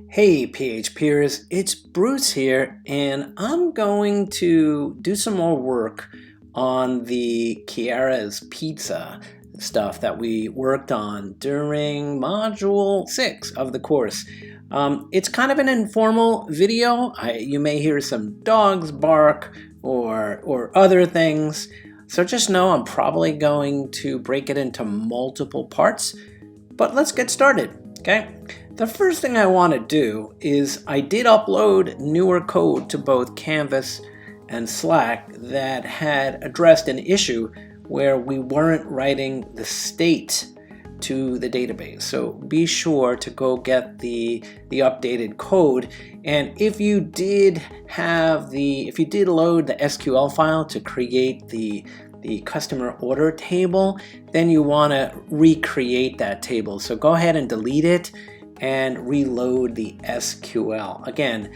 Hey PHPers, it's Bruce here, and I'm going to do some more work on the Kiara's Pizza stuff that we worked on during Module 6 of the course. It's kind of an informal video. You may hear some dogs bark or other things, so just know I'm probably going to break it into multiple parts, but let's get started, okay? The first thing I want to do is I did upload newer code to both Canvas and Slack that had addressed an issue where we weren't writing the state to the database. So be sure to go get the updated code. And if you did load the SQL file to create the customer order table, then you want to recreate that table. So go ahead and delete it and reload the SQL. Again,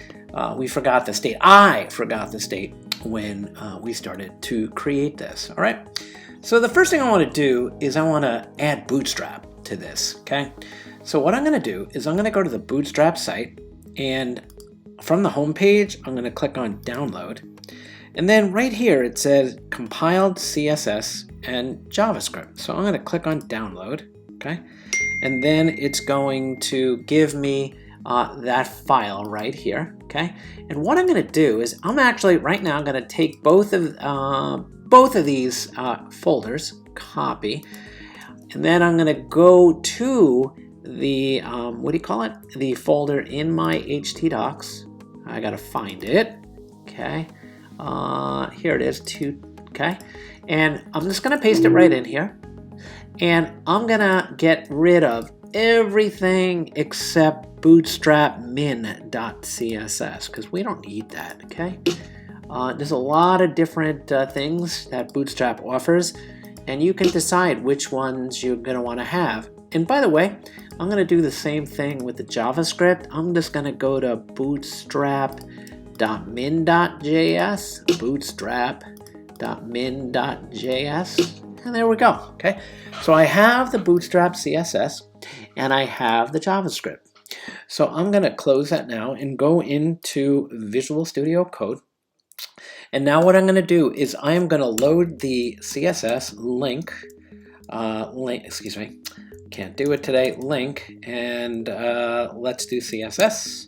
we forgot the state. I forgot the state when we started to create this. All right. So the first thing I want to do is I want to add Bootstrap to this. Okay. So what I'm going to do is I'm going to go to the Bootstrap site, and from the home page, I'm going to click on Download. And then right here it says compiled CSS and JavaScript. So I'm going to click on Download. Okay. And then it's going to give me that file right here, okay? And what I'm going to do is I'm actually right now going to take both of these folders, copy, and then I'm going to go to the the folder in my htdocs. I got to find it, okay? Here it is, okay? And I'm just going to paste it right in here. And I'm gonna get rid of everything except bootstrap min.css because we don't need that, okay? There's a lot of different things that Bootstrap offers, and you can decide which ones you're gonna wanna have. And by the way, I'm gonna do the same thing with the JavaScript. I'm just gonna go to bootstrap.min.js, bootstrap.min.js. And there we go, okay? So I have the Bootstrap CSS and I have the JavaScript. So I'm gonna close that now and go into Visual Studio Code. And now what I'm gonna do is I am gonna load the CSS link, can't do it today, link, and let's do CSS.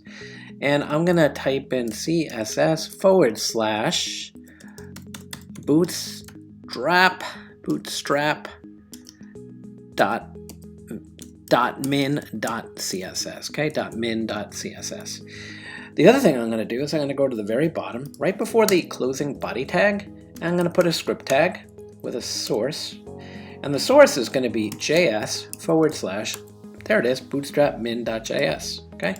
And I'm gonna type in CSS / bootstrap.min.css, okay, .min.css. The other thing I'm going to do is I'm going to go to the very bottom, right before the closing body tag, and I'm going to put a script tag with a source, and the source is going to be JS / there it is, bootstrap min.js, okay,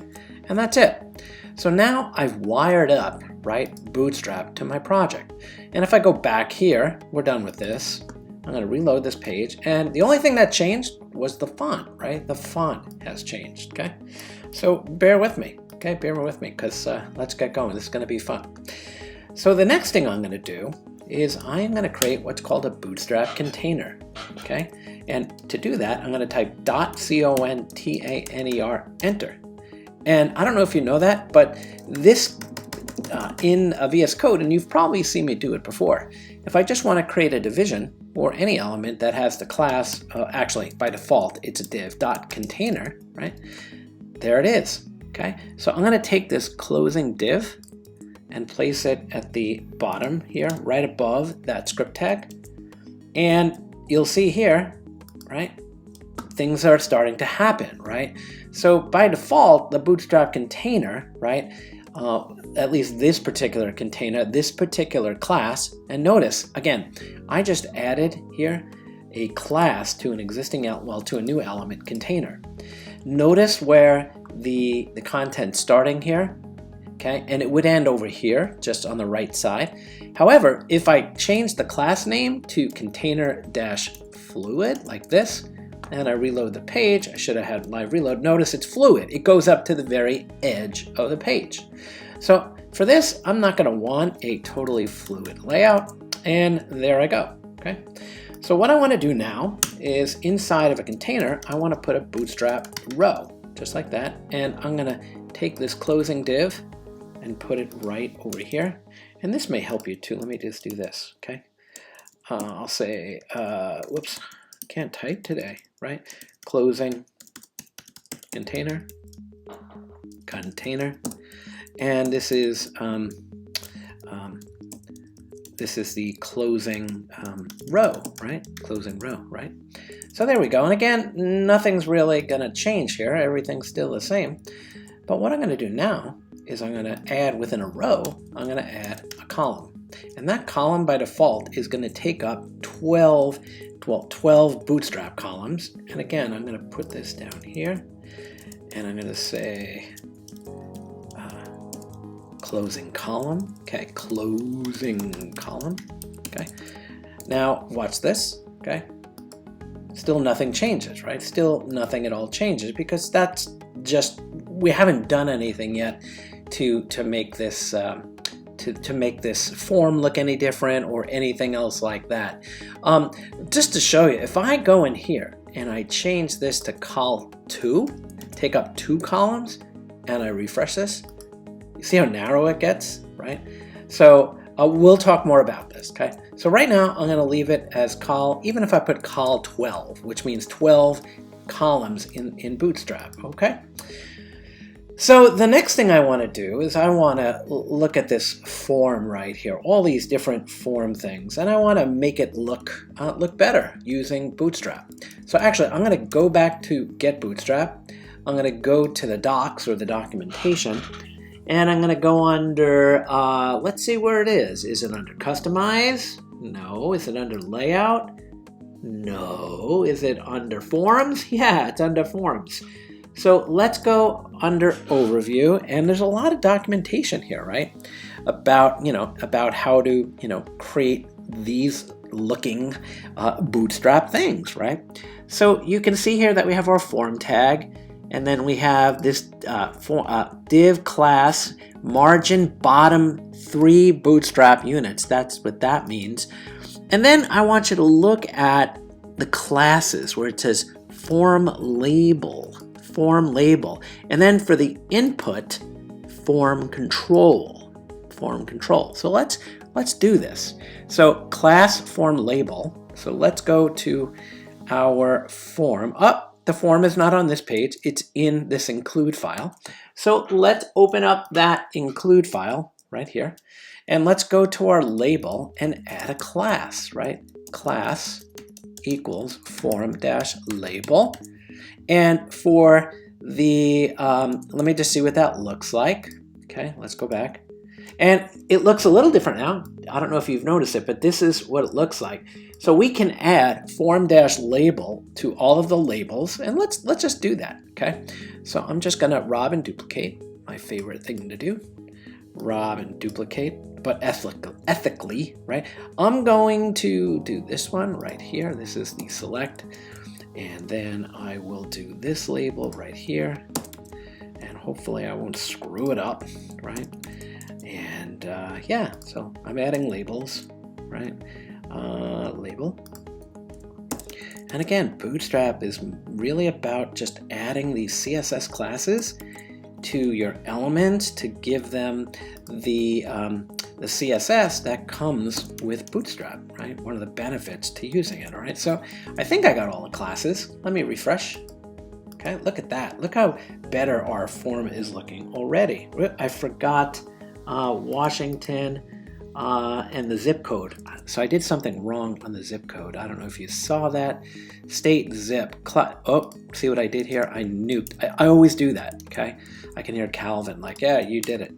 and that's it. So now I've wired up, right, Bootstrap to my project. And if I go back here, we're done with this. I'm going to reload this page, and the only thing that changed was the font, right? The font has changed, okay? So bear with me, okay? Bear with me, because let's get going. This is going to be fun. So the next thing I'm going to do is I'm going to create what's called a Bootstrap Container, okay? And to do that, I'm going to type .container, enter. And I don't know if you know that, but this in VS Code, and you've probably seen me do it before. If I just want to create a division or any element that has the class, actually by default it's a div .container, right? There it is, okay? So I'm going to take this closing div and place it at the bottom here, right above that script tag. And you'll see here, right? Things are starting to happen, right? So by default, the Bootstrap container, right? At least this particular container, this particular class, and notice, again, I just added here a class to an existing, to a new element container. Notice where the content starting here, okay, and it would end over here, just on the right side. However, if I change the class name to container-fluid, like this, and I reload the page, I should have had live reload. Notice it's fluid. It goes up to the very edge of the page. So for this, I'm not going to want a totally fluid layout. And there I go. Okay. So what I want to do now is inside of a container, I want to put a Bootstrap row, just like that. And I'm going to take this closing div and put it right over here. And this may help you too. Let me just do this, okay? I'll say, whoops, can't type today, right? Closing container, and this is the closing row, right? Closing row, right? So there we go. And again, nothing's really gonna change here. Everything's still the same. But what I'm gonna do now is I'm gonna add within a row, I'm gonna add a column. And that column by default is gonna take up 12 Bootstrap columns. And again, I'm gonna put this down here and I'm gonna say closing column, okay, closing column, okay. Now watch this, okay. Still nothing changes, right? Still nothing at all changes because that's just, we haven't done anything yet to make this to make this form look any different or anything else like that. Just to show you, if I go in here and I change this to col2, take up 2 columns, and I refresh this, you see how narrow it gets, right? So we'll talk more about this, okay? So right now I'm gonna leave it as even if I put col12, which means 12 columns in Bootstrap, okay? So the next thing I want to do is I want to look at this form right here, all these different form things, and I want to make it look better using Bootstrap. So actually, I'm going to go back to Get Bootstrap. I'm going to go to the docs or the documentation, and I'm going to go under, let's see where it is. Is it under Customize? No. Is it under Layout? No. Is it under Forms? Yeah, it's under Forms. So let's go under Overview, and there's a lot of documentation here, right? About how to, create these looking Bootstrap things, right? So you can see here that we have our form tag, and then we have this div class margin bottom 3 Bootstrap units. That's what that means. And then I want you to look at the classes where it says form label, and then for the input, form control. So let's do this. So class form label. So let's go to our form. The form is not on this page. It's in this include file. So let's open up that include file right here, and let's go to our label and add a class, right? Class equals form-label. And for the, let me just see what that looks like. Okay, let's go back. And it looks a little different now. I don't know if you've noticed it, but this is what it looks like. So we can add form-label to all of the labels, and let's just do that, okay? So I'm just gonna rob and duplicate, my favorite thing to do. Rob and duplicate, but ethically, right? I'm going to do this one right here. This is the select. And then I will do this label right here, and hopefully I won't screw it up, right? And yeah, so I'm adding labels, right? Label. And again, Bootstrap is really about just adding these CSS classes to your elements to give them the CSS that comes with Bootstrap, right? One of the benefits to using it, all right? So I think I got all the classes. Let me refresh. Okay, look at that. Look how better our form is looking already. I forgot Washington and the zip code. So I did something wrong on the zip code. I don't know if you saw that. State zip. Oh, see what I did here? I nuked. I always do that, okay? I can hear Calvin like, yeah, you did it.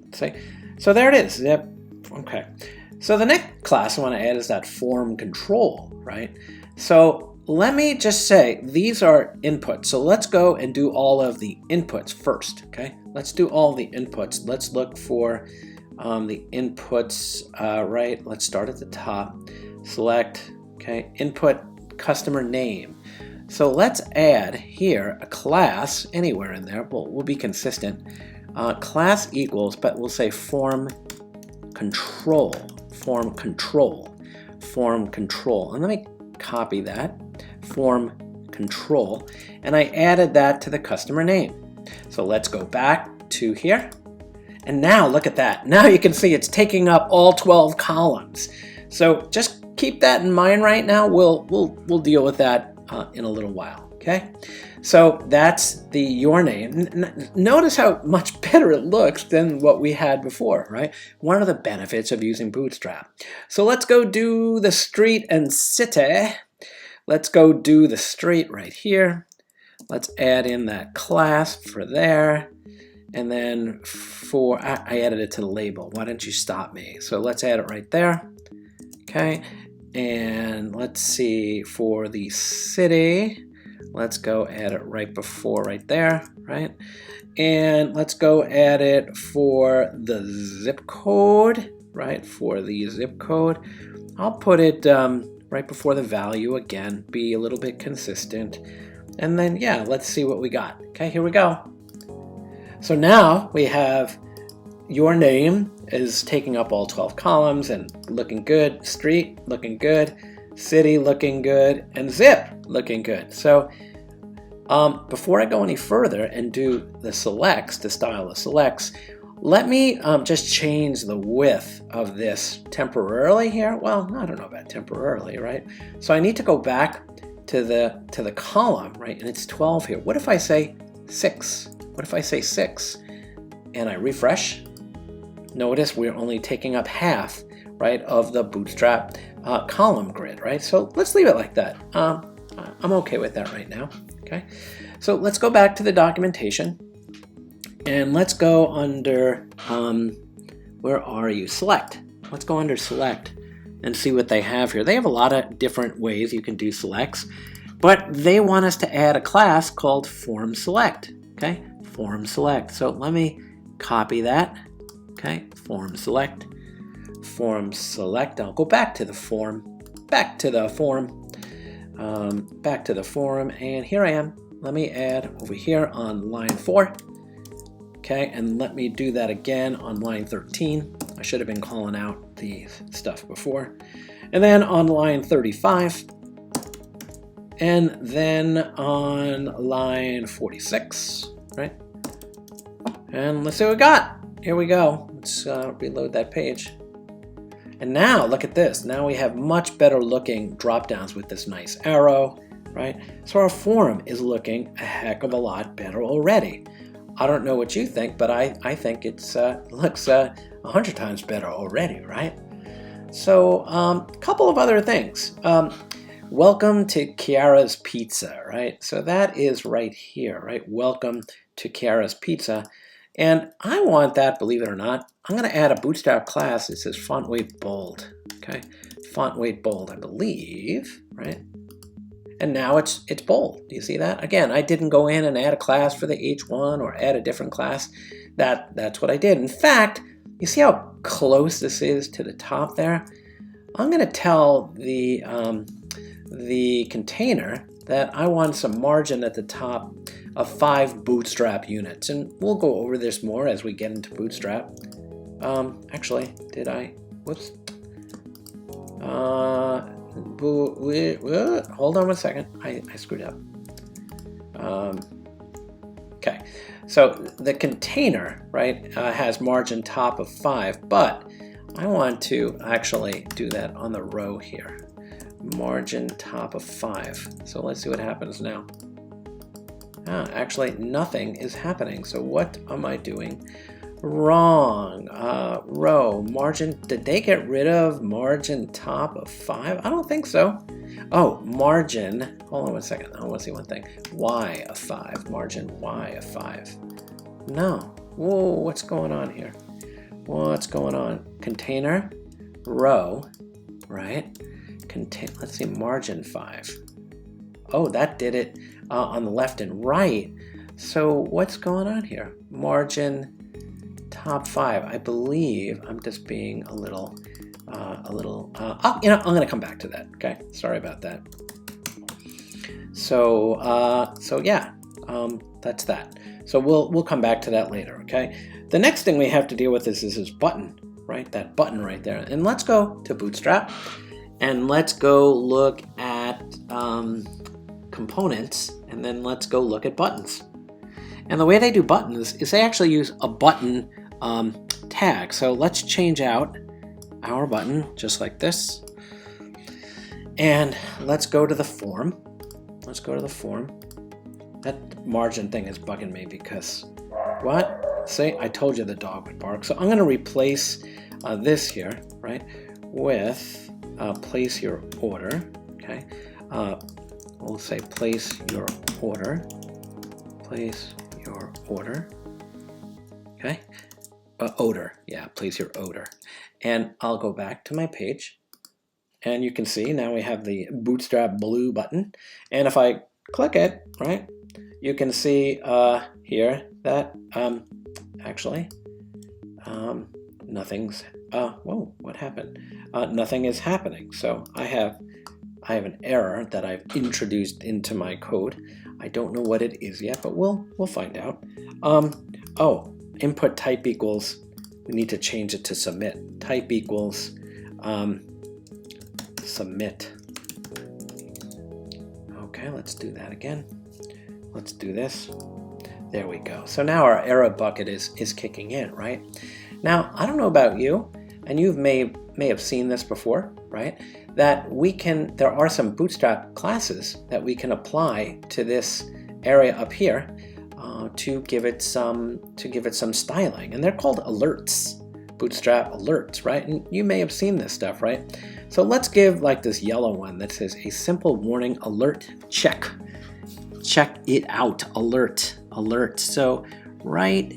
So there it is, zip. Okay. So the next class I want to add is that form control, right? So let me just say these are inputs. So let's go and do all of the inputs first, okay? Let's do all the inputs. Let's look for the inputs, right? Let's start at the top. Select, okay, input customer name. So let's add here a class anywhere in there. We'll be consistent. Class equals, but we'll say form control. And let me copy that, form control, and I added that to the customer name. So let's go back to here. And now look at that. Now you can see it's taking up all 12 columns. So just keep that in mind right now. We'll deal with that in a little while, okay? So that's the your name. Notice how much better it looks than what we had before, right? One of the benefits of using Bootstrap. So let's go do the street and city. Let's go do the street right here. Let's add in that class for there. And then for, I added it to the label. Why don't you stop me? So let's add it right there. Okay. And let's see, for the city, let's go add it right before right there, right? And let's go add it for the zip code, right? For the zip code. I'll put it right before the value again, be a little bit consistent. And then, yeah, let's see what we got. Okay, here we go. So now we have your name is taking up all 12 columns and looking good. Street looking good. City looking good. And zip looking good. So before I go any further and do the selects, the style of selects, let me just change the width of this temporarily here. Well, I don't know about temporarily, right? So I need to go back to the column, right? And it's 12 here. What if I say 6? What if I say 6 and I refresh? Notice we're only taking up half, right, of the Bootstrap column grid, right? So let's leave it like that. I'm okay with that right now, okay? So let's go back to the documentation and let's go under, where are you? Select. Let's go under select and see what they have here. They have a lot of different ways you can do selects, but they want us to add a class called form select, okay? Form select. So let me copy that. Okay, form select. Form select. I'll go back to the form. Back to the form. Back to the form. And here I am. Let me add over here on line 4. Okay, and let me do that again on line 13. I should have been calling out the stuff before. And then on line 35. And then on line 46. Right? And let's see what we got. Here we go. Let's reload that page. And now look at this. Now we have much better looking drop downs with this nice arrow, right? So our form is looking a heck of a lot better already. I don't know what you think, but I think it looks 100 times better already, right? So a couple of other things. Welcome to Kiara's Pizza, right? So that is right here, right? Welcome to Kiara's Pizza. And I want that, believe it or not, I'm going to add a Bootstrap class that says font weight bold, okay? Font weight bold, I believe, right? And now it's bold. Do you see that? Again, I didn't go in and add a class for the H1 or add a different class. That's what I did. In fact, you see how close this is to the top there? I'm going to tell the container that I want some margin at the top of 5 Bootstrap units. And we'll go over this more as we get into Bootstrap. Actually, did I? Whoops. Hold on one second. I screwed up. Okay, so the container, right, has margin top of 5, but I want to actually do that on the row here. Margin top of 5. So let's see what happens now. Actually, nothing is happening. So what am I doing wrong? Row, margin, did they get rid of margin top of 5? I don't think so. Oh, margin, hold on one second. I want to see one thing. Y of 5, margin Y of 5. No. Whoa, what's going on here? What's going on? Container, row, right? Let's see, margin 5. Oh, that did it on the left and right. So what's going on here? Margin top 5. I believe I'm just being a little, I'm going to come back to that. Okay, sorry about that. So yeah, that's that. So we'll come back to that later. Okay. The next thing we have to deal with is this button, right? That button right there. And let's go to Bootstrap. And let's go look at components, and then let's go look at buttons. And the way they do buttons is they actually use a button tag. So let's change out our button just like this. And let's go to the form. Let's go to the form. That margin thing is bugging me because, what? See, I told you the dog would bark. So I'm going to replace this here, right, with place your order. Okay. We'll say place your order. Place your order. Okay. Odor. Yeah, place your odor. And I'll go back to my page. And you can see now we have the Bootstrap blue button. And if I click it, right, you can see here that actually nothing's, whoa, what happened? Nothing is happening. So I have an error that I've introduced into my code. I don't know what it is yet, but we'll find out. Oh, input type equals, we need to change it to submit. Type equals submit. Okay, let's do that again. Let's do this. There we go. So now our error bucket is kicking in, right? Now, I don't know about you, and you may have seen this before, right? That there are some Bootstrap classes that we can apply to this area up here to give it some styling, and they're called alerts. Bootstrap alerts, right? And you may have seen this stuff, right? So let's give like this yellow one that says a simple warning alert check. Check it out, alert. So right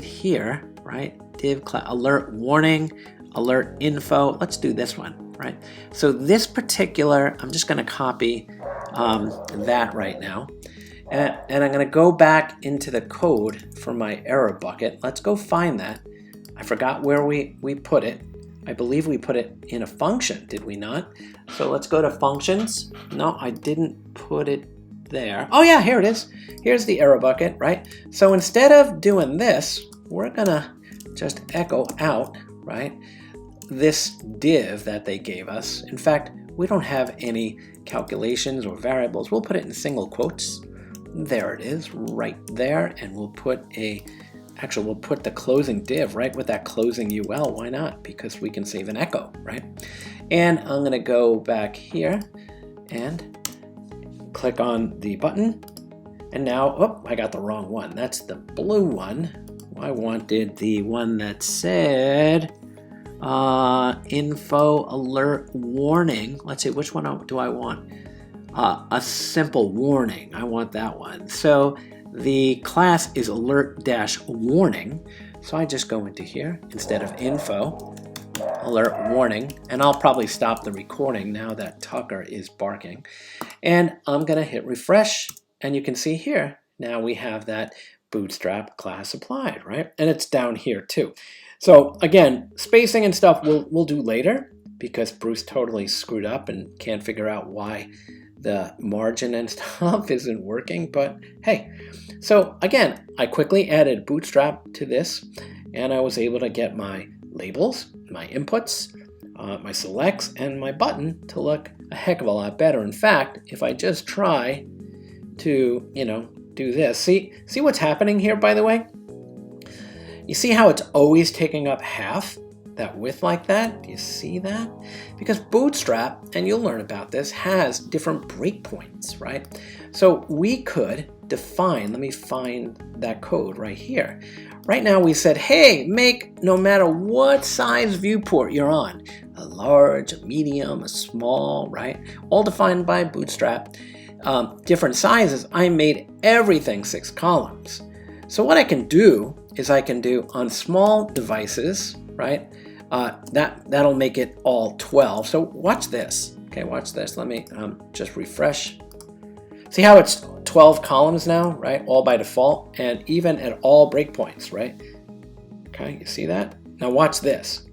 here, right? Div class alert warning, alert info. Let's do this one, right? So this particular, I'm just going to copy that right now. And I'm going to go back into the code for my error bucket. Let's go find that. I forgot where we put it. I believe we put it in a function, did we not? So let's go to functions. No, I didn't put it there. Oh yeah, here it is. Here's the error bucket, right? So instead of doing this, we're gonna just echo out, right, this div that they gave us. In fact, we don't have any calculations or variables. We'll put it in single quotes. There it is, right there, and we'll put we'll put the closing div right with that closing UL. Why not? Because we can save an echo, right? And I'm going to go back here and click on the button. And now, oh, I got the wrong one. That's the blue one. I wanted the one that said info alert warning. Let's see, which one do I want? A simple warning. I want that one. So the class is alert-warning. So I just go into here instead of info, alert warning, and I'll probably stop the recording now that Tucker is barking. And I'm gonna hit refresh, and you can see here, now we have that Bootstrap class applied, right? And it's down here too. So again, spacing and stuff we'll do later because Bruce totally screwed up and can't figure out why the margin and stuff isn't working, but hey. So again, I quickly added Bootstrap to this, and I was able to get my labels, my inputs, my selects, and my button to look a heck of a lot better. In fact, if I just try to, do this, see what's happening here, by the way? You see how it's always taking up half that width like that? Do you see that? Because Bootstrap, and you'll learn about this, has different breakpoints, right? So we could define, let me find that code right here. Right now we said, hey, make no matter what size viewport you're on, a large, a medium, a small, right? All defined by Bootstrap. Different sizes, I made everything 6 columns. So what I can do is I can do on small devices, right? That'll make it all 12. So watch this. Okay, watch this. Let me just refresh. See how it's 12 columns now, right? All by default, and even at all breakpoints, right? Okay, you see that? Now watch this.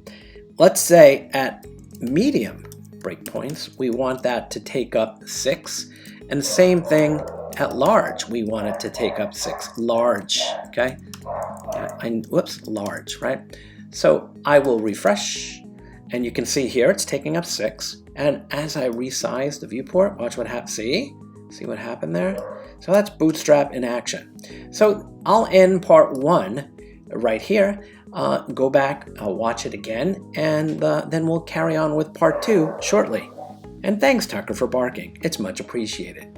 Let's say at medium breakpoints, we want that to take up 6, and same thing at large. We want it to take up 6. Large, okay? Large, right? So I will refresh, and you can see here it's taking up 6. And as I resize the viewport, watch what happens. See what happened there? So that's Bootstrap in action. So I'll end part 1 right here. Go back, watch it again, and then we'll carry on with part 2 shortly. And thanks, Tucker, for barking. It's much appreciated.